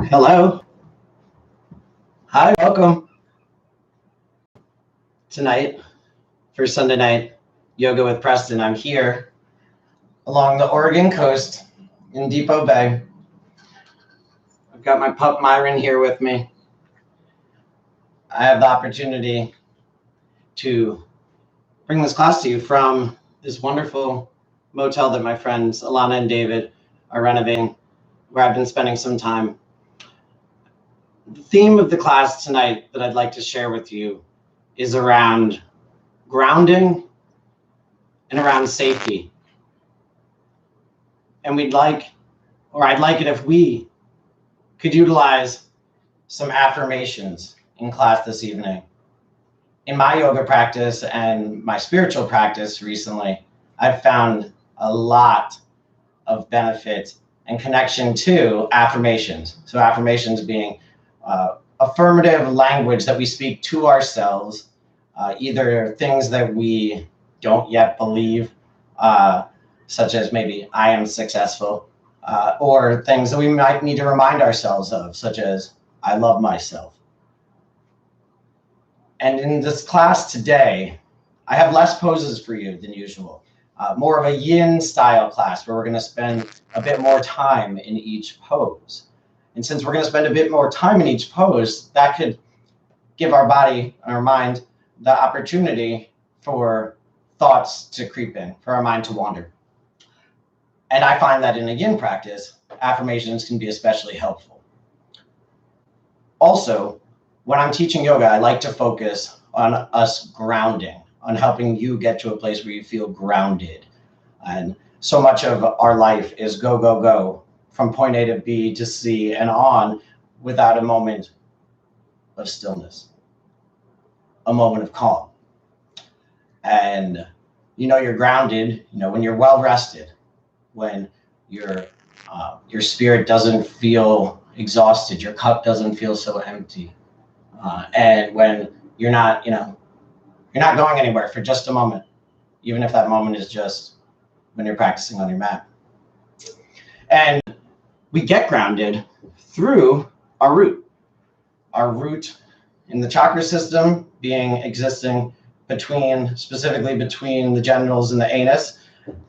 Hello. Hi, welcome. Tonight, for Sunday night yoga with Preston, I'm here along the Oregon coast in Depot Bay. I've got my pup Myron here with me. I have the opportunity to bring this class to you from this wonderful motel that my friends Alana and David are renovating, where I've been spending some time. The theme of the class tonight that I'd like to share with you is around grounding and around safety. And I'd like it if we could utilize some affirmations in class this evening. In my yoga practice and my spiritual practice recently, I've found a lot of benefit and connection to affirmations. So affirmations being affirmative language that we speak to ourselves, either things that we don't yet believe, such as maybe I am successful, or things that we might need to remind ourselves of, such as I love myself. And in this class today, I have less poses for you than usual. More of a Yin-style class where we're going to spend a bit more time in each pose. And since we're going to spend a bit more time in each pose, that could give our body and our mind the opportunity for thoughts to creep in, for our mind to wander. And I find that in a Yin practice, affirmations can be especially helpful. Also, when I'm teaching yoga, I like to focus on us grounding, on helping you get to a place where you feel grounded. And so much of our life is go, go, go, from point A to B to C and on, without a moment of stillness, a moment of calm. And you're grounded, when you're well rested, when your spirit doesn't feel exhausted, your cup doesn't feel so empty, and when you're not going anywhere for just a moment, even if that moment is just when you're practicing on your mat. And we get grounded through our root in the chakra system existing specifically between the genitals and the anus,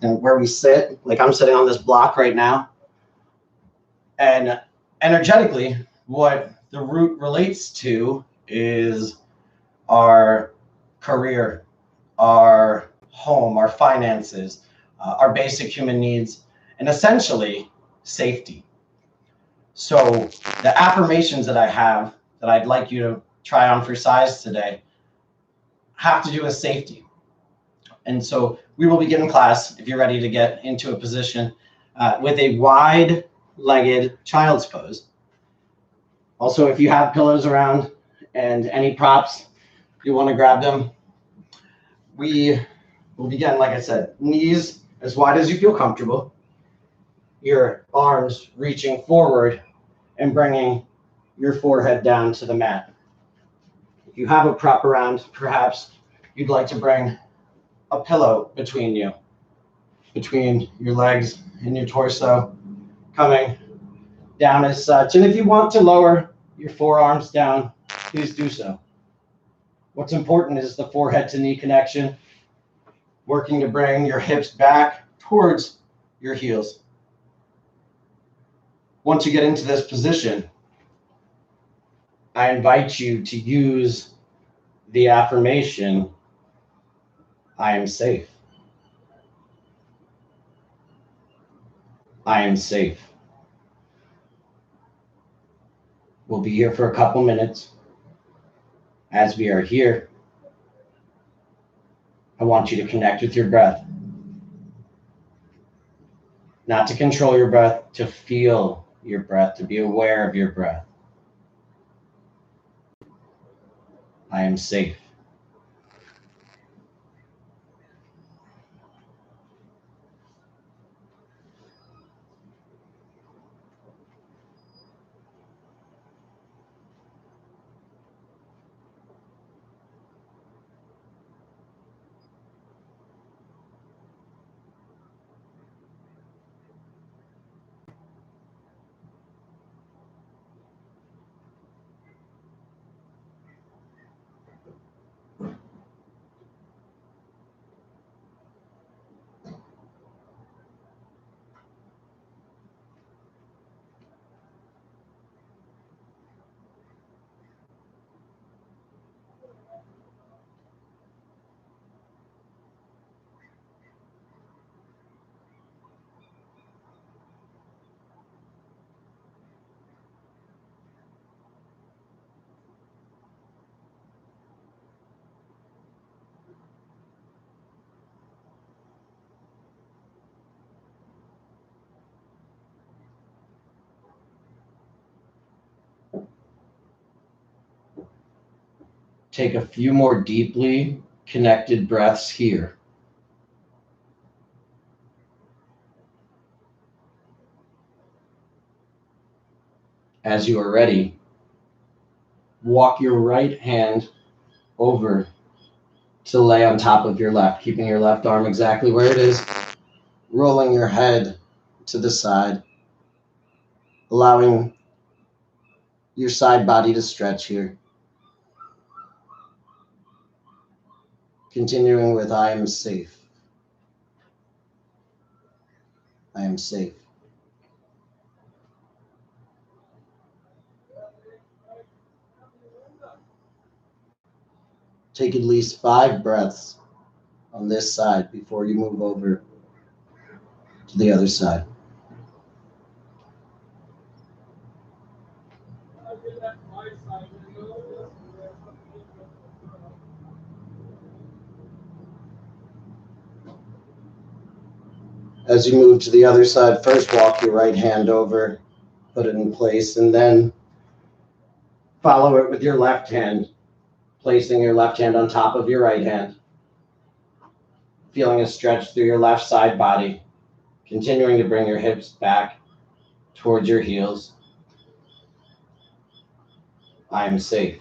and where we sit, like I'm sitting on this block right now. And energetically, what the root relates to is our career, our home, our finances, our basic human needs, and essentially safety. So the affirmations that I have that I'd like you to try on for size today have to do with safety. And so we will begin class, if you're ready to get into a position, with a wide-legged child's pose. Also, if you have pillows around and any props, you want to grab them. We will begin, like I said, knees as wide as you feel comfortable, your arms reaching forward and bringing your forehead down to the mat. If you have a prop around, perhaps you'd like to bring a pillow between your legs and your torso, coming down as such. And if you want to lower your forearms down, please do so. What's important is the forehead to knee connection, working to bring your hips back towards your heels. Once you get into this position, I invite you to use the affirmation, I am safe. I am safe. We'll be here for a couple minutes. As we are here, I want you to connect with your breath. Not to control your breath, to feel your breath, to be aware of your breath. I am safe. Take a few more deeply connected breaths here. As you are ready, walk your right hand over to lay on top of your left, keeping your left arm exactly where it is, rolling your head to the side, allowing your side body to stretch here. Continuing with I am safe. I am safe. Take at least 5 breaths on this side before you move over to the other side. As you move to the other side, first walk your right hand over, put it in place, and then follow it with your left hand, placing your left hand on top of your right hand, feeling a stretch through your left side body, continuing to bring your hips back towards your heels. I am safe.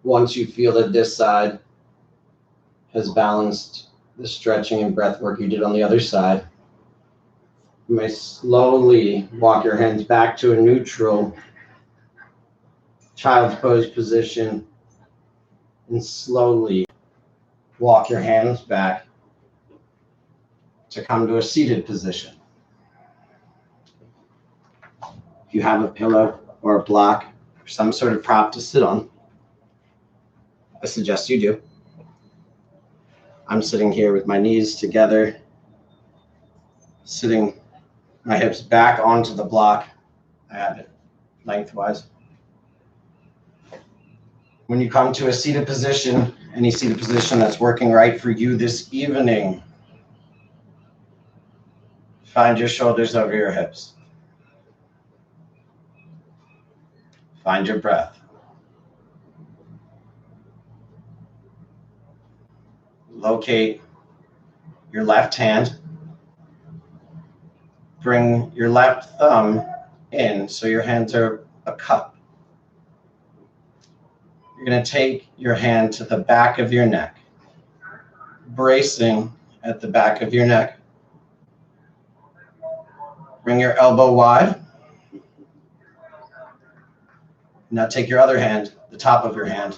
Once you feel that this side has balanced the stretching and breath work you did on the other side, you may slowly walk your hands back to a neutral child's pose position and slowly walk your hands back to come to a seated position. If you have a pillow or a block or some sort of prop to sit on, I suggest you do. I'm sitting here with my knees together, sitting my hips back onto the block. I have it lengthwise. When you come to a seated position, any seated position that's working right for you this evening, find your shoulders over your hips. Find your breath. Locate your left hand. Bring your left thumb in so your hands are a cup. You're going to take your hand to the back of your neck, bracing at the back of your neck. Bring your elbow wide. Now take your other hand, the top of your hand,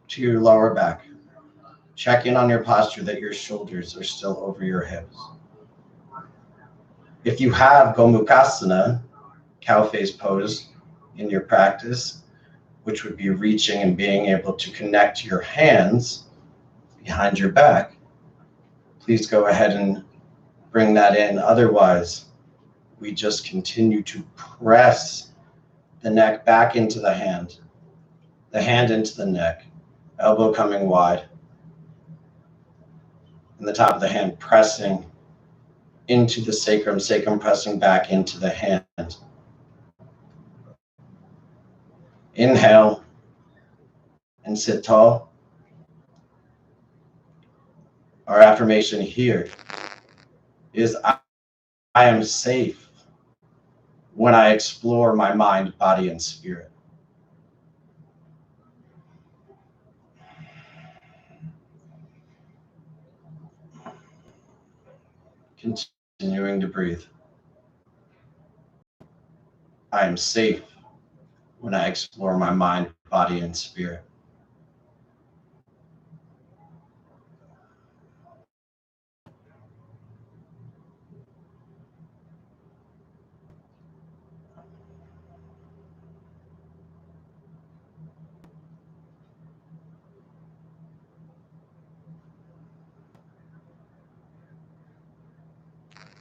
to your lower back. Check in on your posture that your shoulders are still over your hips. If you have Gomukhasana, cow face pose, in your practice, which would be reaching and being able to connect your hands behind your back, please go ahead and bring that in. Otherwise, we just continue to press the neck back into the hand into the neck, elbow coming wide, and the top of the hand pressing into the sacrum, sacrum pressing back into the hand. Inhale and sit tall. Our affirmation here is I am safe when I explore my mind, body, and spirit. Continuing to breathe. I am safe when I explore my mind, body, and spirit.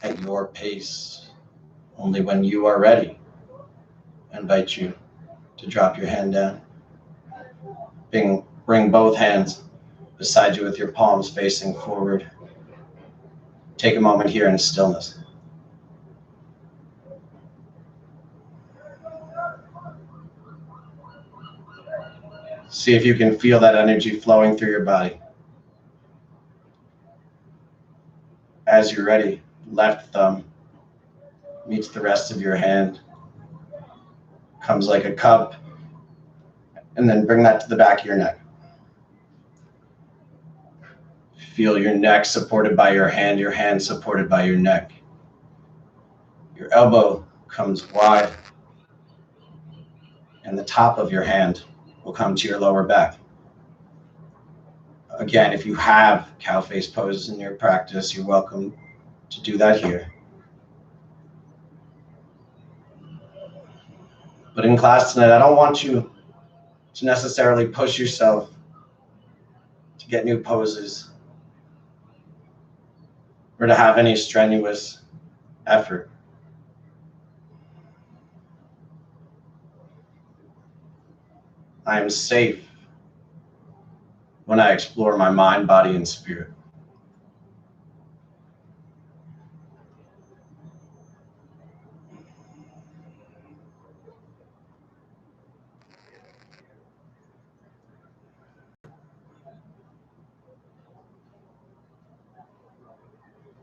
at your pace. Only when you are ready, I invite you to drop your hand down. Bring both hands beside you with your palms facing forward. Take a moment here in stillness. See if you can feel that energy flowing through your body. As you're ready, left thumb meets the rest of your hand, comes like a cup, and then bring that to the back of your neck. Feel your neck supported by your hand supported by your neck. Your elbow comes wide, and the top of your hand will come to your lower back. Again, if you have cow face poses in your practice, you're welcome to do that here. But in class tonight, I don't want you to necessarily push yourself to get new poses or to have any strenuous effort. I am safe when I explore my mind, body, and spirit.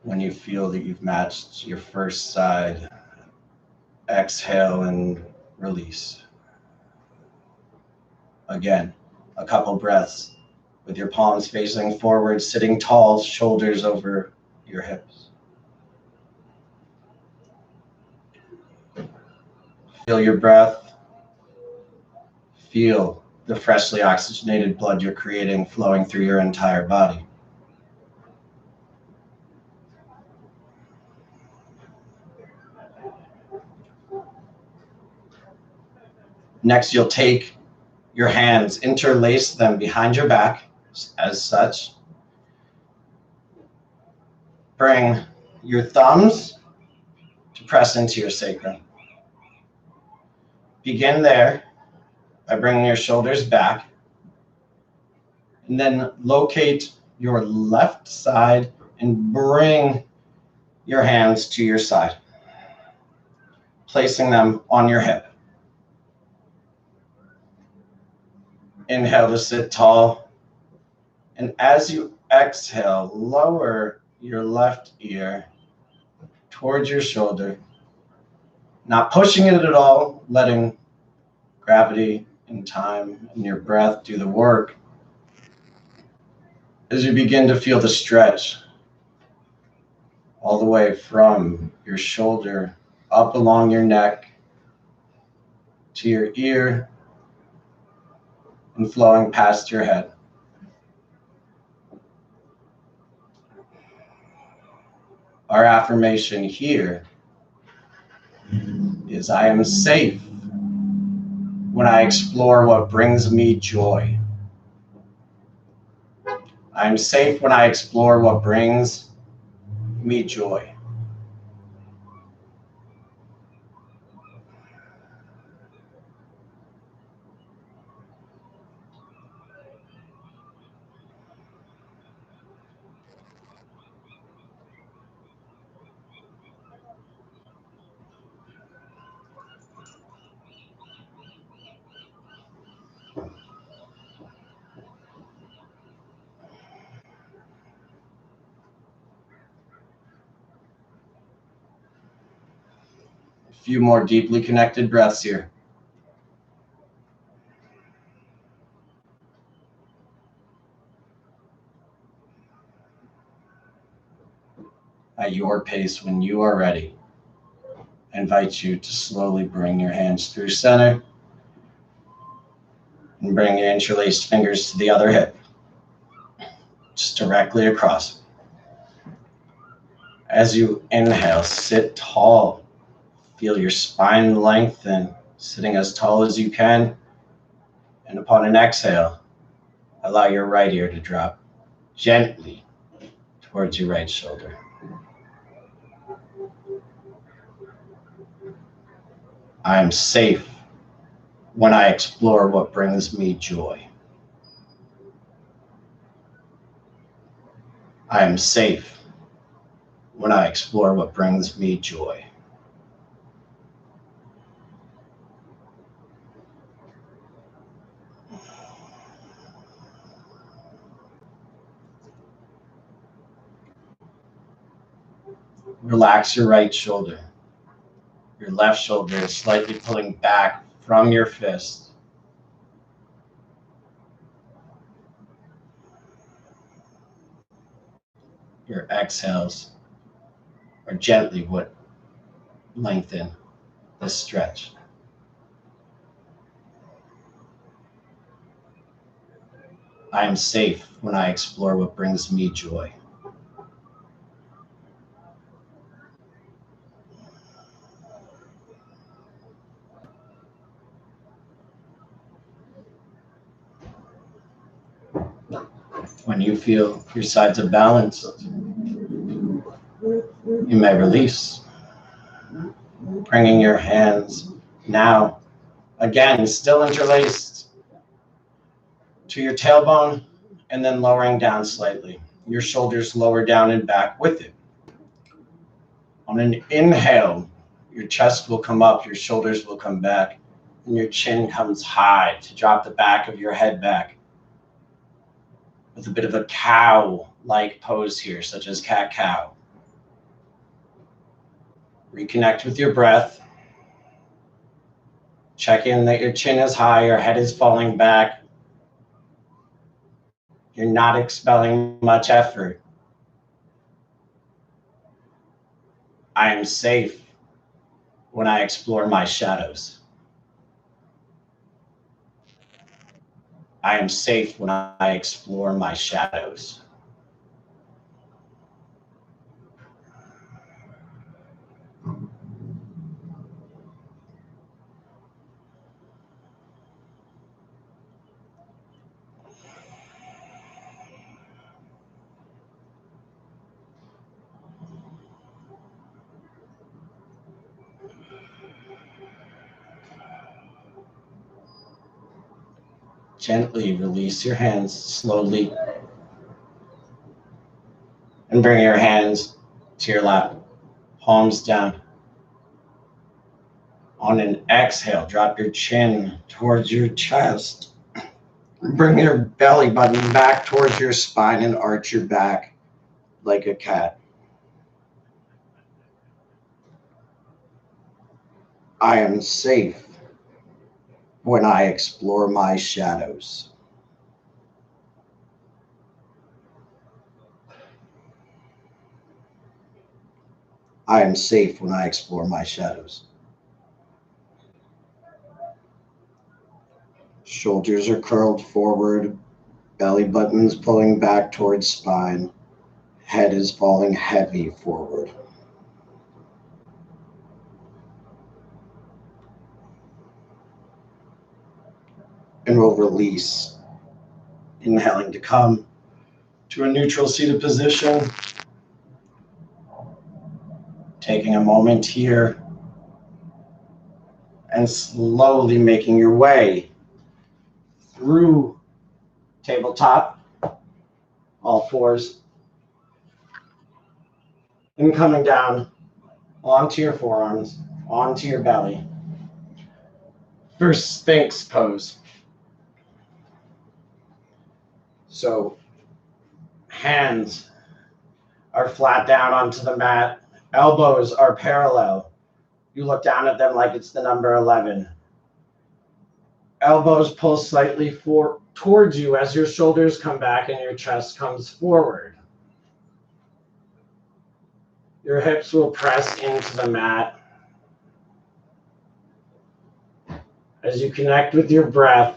When you feel that you've matched your first side, exhale and release. Again, a couple breaths with your palms facing forward, sitting tall, shoulders over your hips. Feel your breath. Feel the freshly oxygenated blood you're creating flowing through your entire body. Next, you'll take your hands, interlace them behind your back as such. Bring your thumbs to press into your sacrum. Begin there by bringing your shoulders back, and then locate your left side and bring your hands to your side, placing them on your hip. Inhale to sit tall, and as you exhale, lower your left ear towards your shoulder, not pushing it at all, letting gravity and time and your breath do the work. As you begin to feel the stretch all the way from your shoulder up along your neck to your ear and flowing past your head. Our affirmation here is I am safe when I explore what brings me joy. I am safe when I explore what brings me joy. A few more deeply connected breaths here. At your pace, when you are ready, I invite you to slowly bring your hands through center and bring your interlaced fingers to the other hip, just directly across. As you inhale, sit tall. Feel your spine lengthen, sitting as tall as you can. And upon an exhale, allow your right ear to drop gently towards your right shoulder. I am safe when I explore what brings me joy. I am safe when I explore what brings me joy. Relax your right shoulder. Your left shoulder is slightly pulling back from your fist. Your exhales are gently what lengthen this stretch. I am safe when I explore what brings me joy. When you feel your sides are balanced, you may release, bringing your hands now, again, still interlaced to your tailbone, and then lowering down slightly. Your shoulders lower down and back with it. On an inhale, your chest will come up, your shoulders will come back, and your chin comes high to drop the back of your head back with a bit of a cow-like pose here, such as cat-cow. Reconnect with your breath. Check in that your chin is high, your head is falling back. You're not expelling much effort. I am safe when I explore my shadows. I am safe when I explore my shadows. Gently release your hands slowly and bring your hands to your lap, palms down. On an exhale, drop your chin towards your chest. Bring your belly button back towards your spine and arch your back like a cat. I am safe when I explore my shadows. I am safe when I explore my shadows. Shoulders are curled forward, belly button's pulling back towards spine, head is falling heavy forward. And we'll release, inhaling to come to a neutral seated position. Taking a moment here and slowly making your way through tabletop, all fours, and coming down onto your forearms, onto your belly for Sphinx pose. So hands are flat down onto the mat, elbows are parallel. You look down at them like it's the number 11. Elbows pull slightly towards you as your shoulders come back and your chest comes forward. Your hips will press into the mat. As you connect with your breath,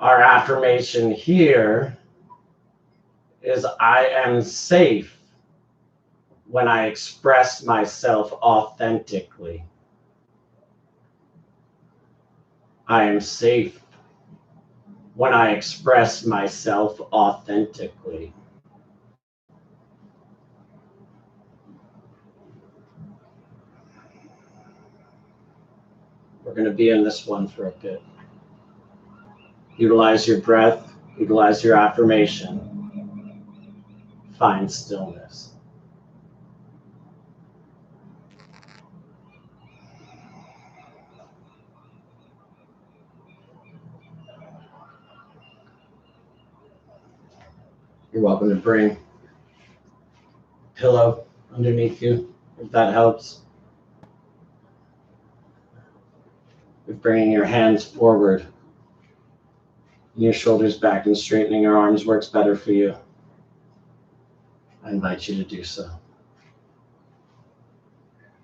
our affirmation here is I am safe when I express myself authentically. I am safe when I express myself authentically. We're going to be in this one for a bit. Utilize your breath, utilize your affirmation. Find stillness. You're welcome to bring a pillow underneath you, if that helps. With bringing your hands forward, and your shoulders back, and straightening your arms works better for you, I invite you to do so.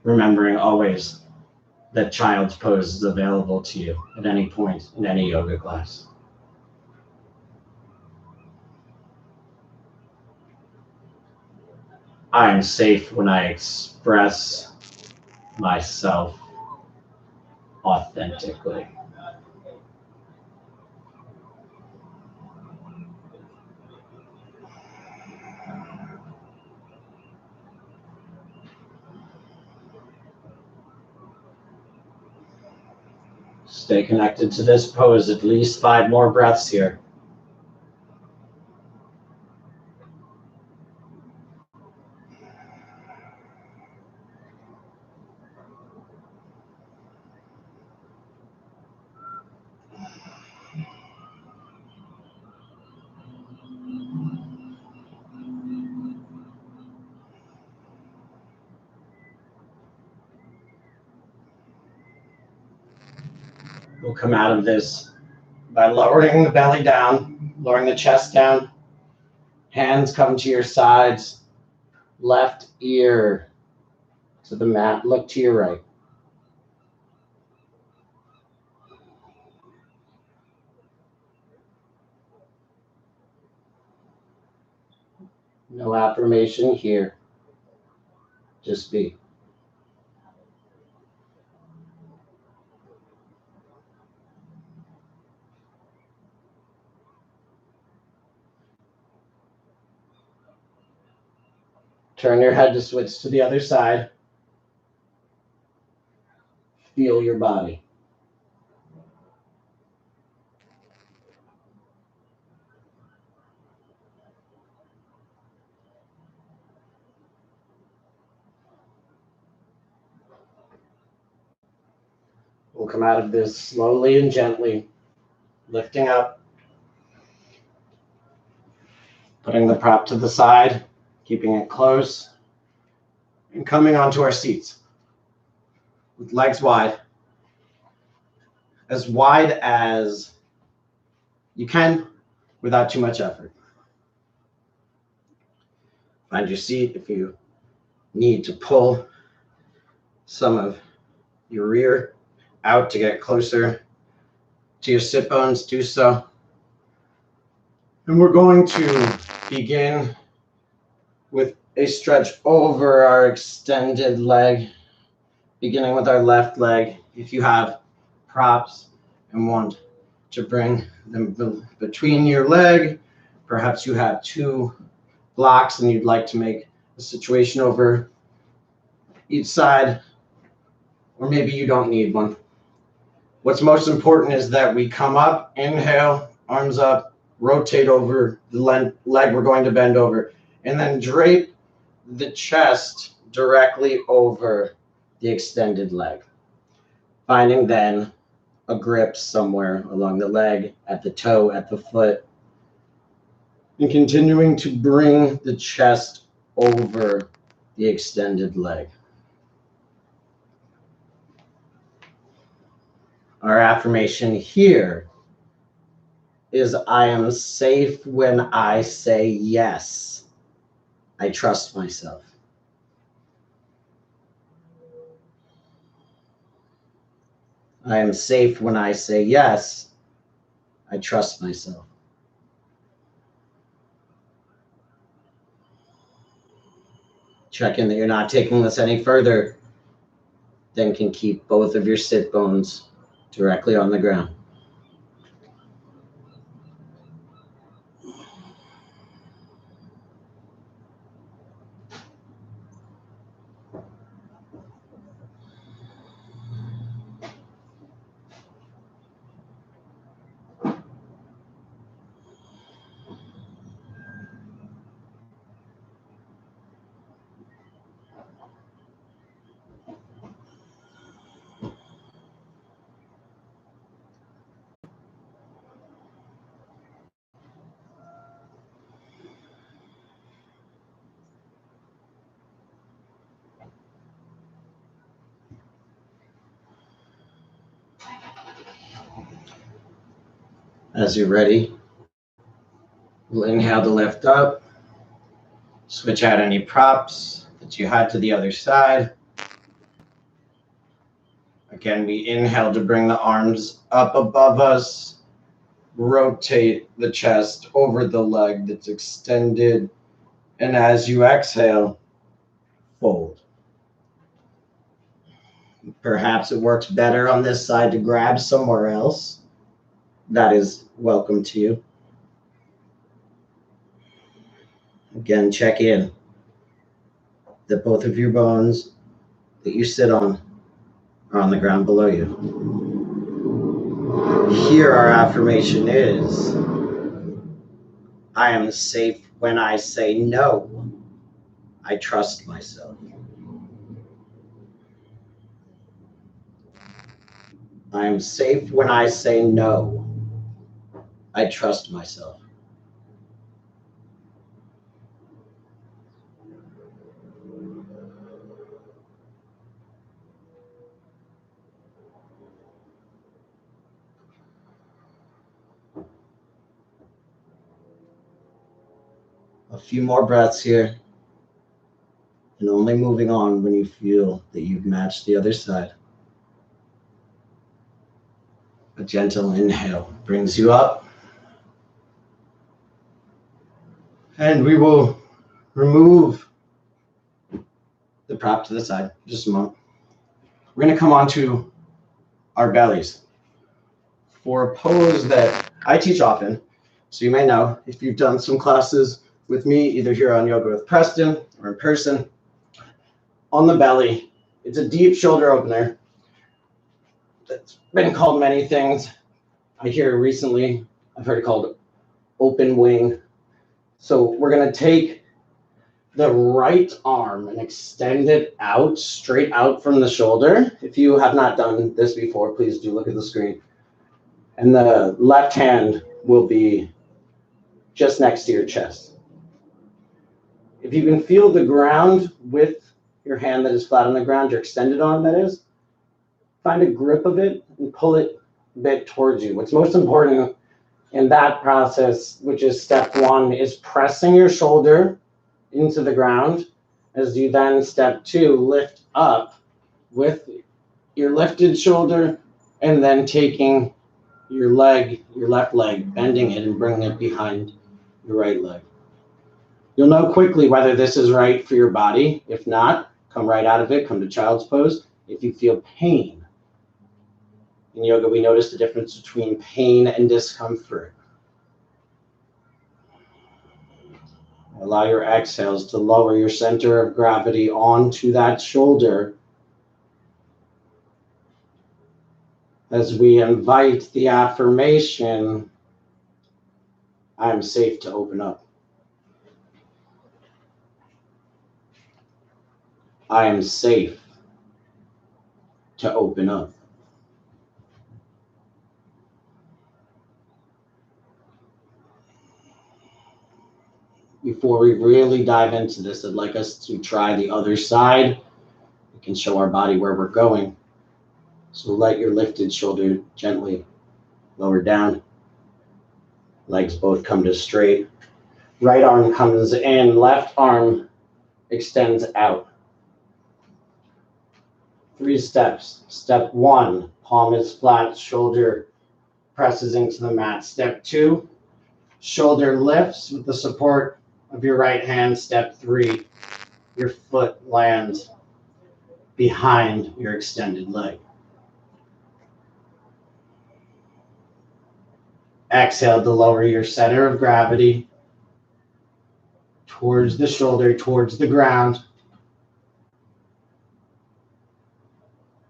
Remembering always that child's pose is available to you at any point in any yoga class. I am safe when I express myself authentically. Stay connected to this pose at least 5 more breaths here. We'll come out of this by lowering the belly down, lowering the chest down. Hands come to your sides. Left ear to the mat. Look to your right. No affirmation here. Just be. Turn your head to switch to the other side. Feel your body. We'll come out of this slowly and gently, lifting up, putting the prop to the side, keeping it close, and coming onto our seats with legs wide as you can without too much effort. Find your seat. If you need to pull some of your rear out to get closer to your sit bones, do so. And we're going to begin with a stretch over our extended leg, beginning with our left leg. If you have props and want to bring them between your leg, perhaps you have 2 blocks and you'd like to make a situation over each side, or maybe you don't need one. What's most important is that we come up, inhale, arms up, rotate over the leg we're going to bend over, and then drape the chest directly over the extended leg. Finding then a grip somewhere along the leg, at the toe, at the foot, and continuing to bring the chest over the extended leg. Our affirmation here is, I am safe when I say yes. I trust myself. I am safe when I say yes. I trust myself. Check in that you're not taking this any further than can keep both of your sit bones directly on the ground. As you're ready, we'll inhale to lift up, switch out any props that you had to the other side. Again, we inhale to bring the arms up above us, rotate the chest over the leg that's extended, and as you exhale, fold. Perhaps it works better on this side to grab somewhere else. That is welcome to you. Again, check in that both of your bones that you sit on are on the ground below you. Here our affirmation is, I am safe when I say no. I trust myself. I am safe when I say no. I trust myself. A few more breaths here, and only moving on when you feel that you've matched the other side. A gentle inhale brings you up, and we will remove the prop to the side. Just a moment. We're going to come onto our bellies for a pose that I teach often. So you may know if you've done some classes with me, either here on Yoga with Preston or in person. On the belly, it's a deep shoulder opener. It's been called many things. I hear recently, I've heard it called open wing. So we're going to take the right arm and extend it out, straight out from the shoulder. If you have not done this before, please do look at the screen. And the left hand will be just next to your chest. If you can feel the ground with your hand that is flat on the ground, your extended arm that is, find a grip of it and pull it a bit towards you. What's most important in that process, which is step one, is pressing your shoulder into the ground as you then, step two, lift up with your lifted shoulder and then taking your leg, your left leg, bending it and bringing it behind your right leg. You'll know quickly whether this is right for your body. If not, come right out of it, come to child's pose. If you feel pain, in yoga, we notice the difference between pain and discomfort. Allow your exhales to lower your center of gravity onto that shoulder as we invite the affirmation, I'm safe to open up. I am safe to open up. Before we really dive into this, I'd like us to try the other side. We can show our body where we're going. So let your lifted shoulder gently lower down. Legs both come to straight. Right arm comes in, left arm extends out. 3 steps. Step 1, palm is flat, shoulder presses into the mat. Step 2, shoulder lifts with the support of your right hand. Step 3, your foot lands behind your extended leg. Exhale to lower your center of gravity towards the shoulder, towards the ground.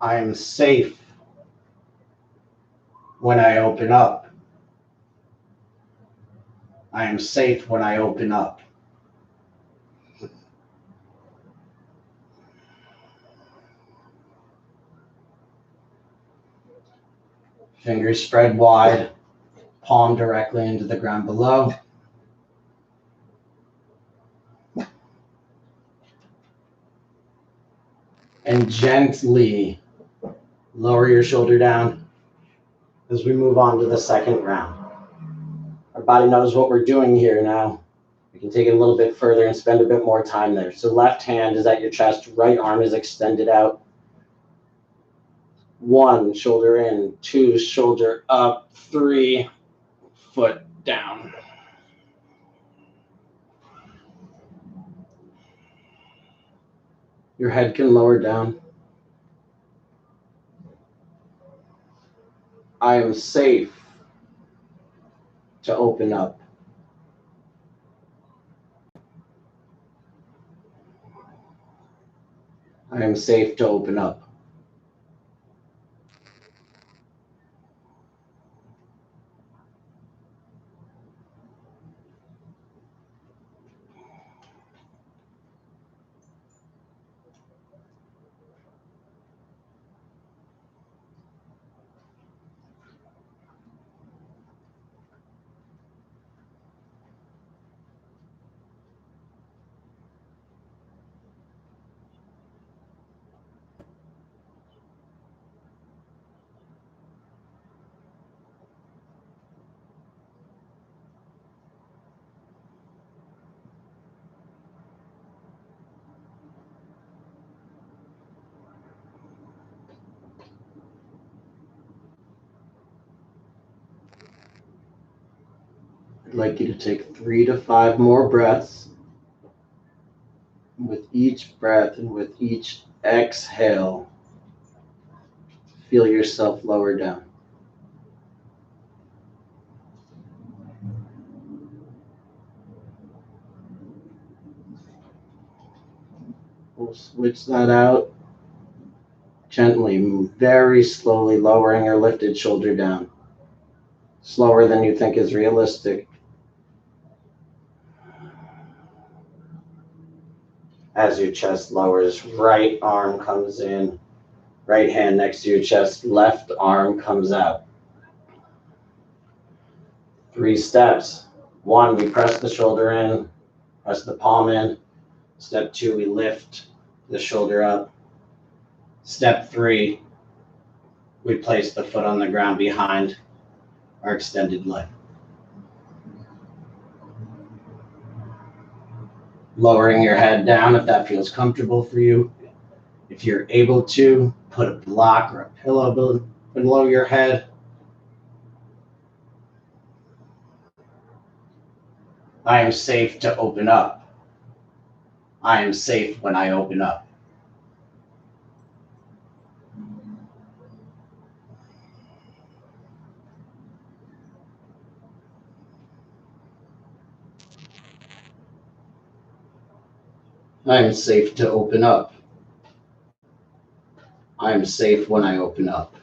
I am safe when I open up. I am safe when I open up. Fingers spread wide, palm directly into the ground below. And gently lower your shoulder down as we move on to the second round. Our body knows what we're doing here now. We can take it a little bit further and spend a bit more time there. So left hand is at your chest, right arm is extended out. 1, shoulder in, 2, shoulder up, 3, foot down. Your head can lower down. I am safe to open up. I am safe to open up. I'd like you to take 3 to 5 more breaths. With each breath and with each exhale, feel yourself lower down. We'll switch that out. Gently, very slowly lowering your lifted shoulder down. Slower than you think is realistic. As your chest lowers, right arm comes in, right hand next to your chest, left arm comes out. 3 steps. 1, we press the shoulder in, press the palm in. Step 2, we lift the shoulder up. Step 3, we place the foot on the ground behind our extended leg. Lowering your head down if that feels comfortable for you. If you're able to, put a block or a pillow below your head. I am safe to open up. I am safe when I open up. I am safe to open up. I am safe when I open up.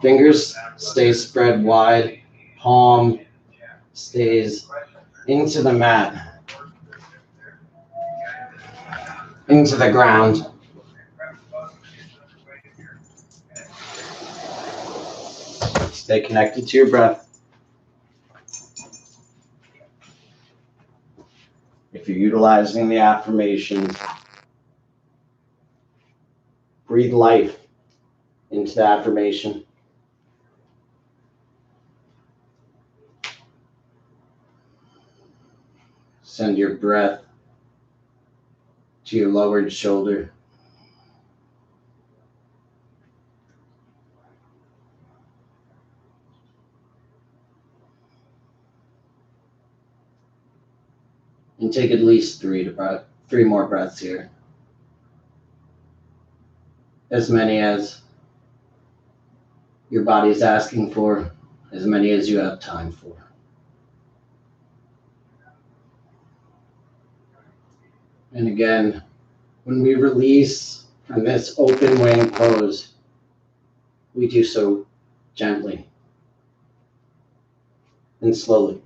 Fingers stay spread wide. Palm stays into the mat, into the ground. Stay connected to your breath. If you're utilizing the affirmations, breathe life into the affirmation. Send your breath to your lowered shoulder. And take at least 3 more breaths here. As many as your body is asking for, as many as you have time for. And again, when we release from this open wing pose, we do so gently and slowly.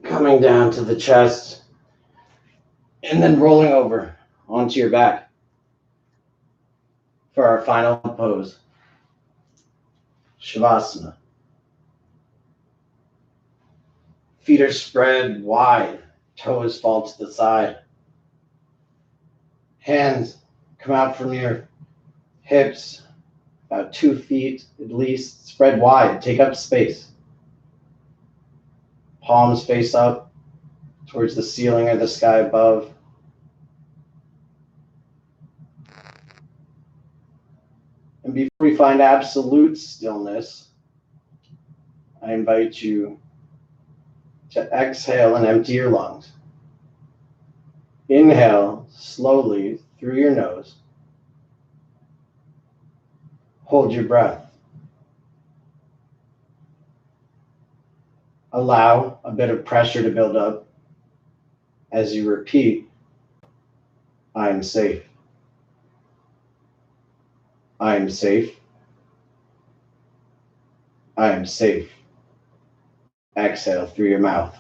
Coming down to the chest and then rolling over onto your back for our final pose. Shavasana. Feet are spread wide, toes fall to the side. Hands come out from your hips, about 2 feet at least, spread wide, take up space. Palms face up towards the ceiling or the sky above. And before we find absolute stillness, I invite you to exhale and empty your lungs. Inhale slowly through your nose. Hold your breath. Allow a bit of pressure to build up as you repeat, I am safe. I am safe. I am safe. Exhale through your mouth.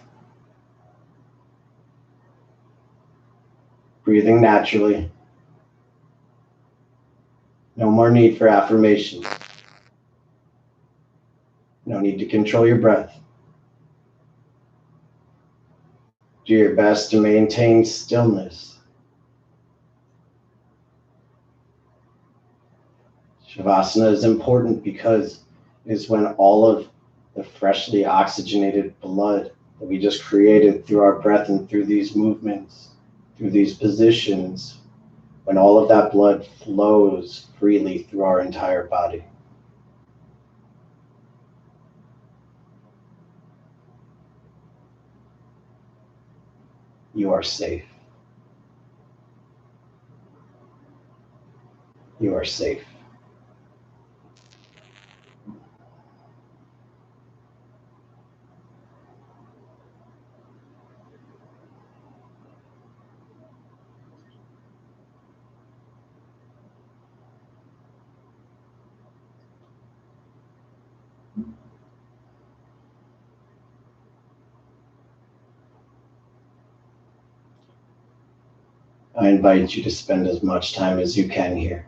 Breathing naturally. No more need for affirmations. No need to control your breath. Do your best to maintain stillness. Shavasana is important because it is when all of the freshly oxygenated blood that we just created through our breath and through these movements, through these positions, when all of that blood flows freely through our entire body. You are safe. You are safe. I invite you to spend as much time as you can here.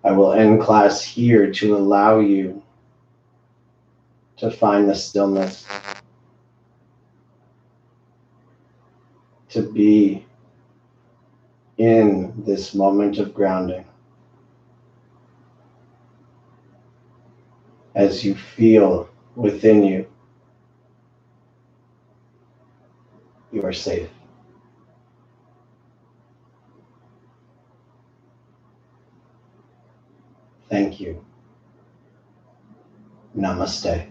I will end class here to allow you to find the stillness, to be in this moment of grounding. As you feel within you, you are safe. Thank you. Namaste.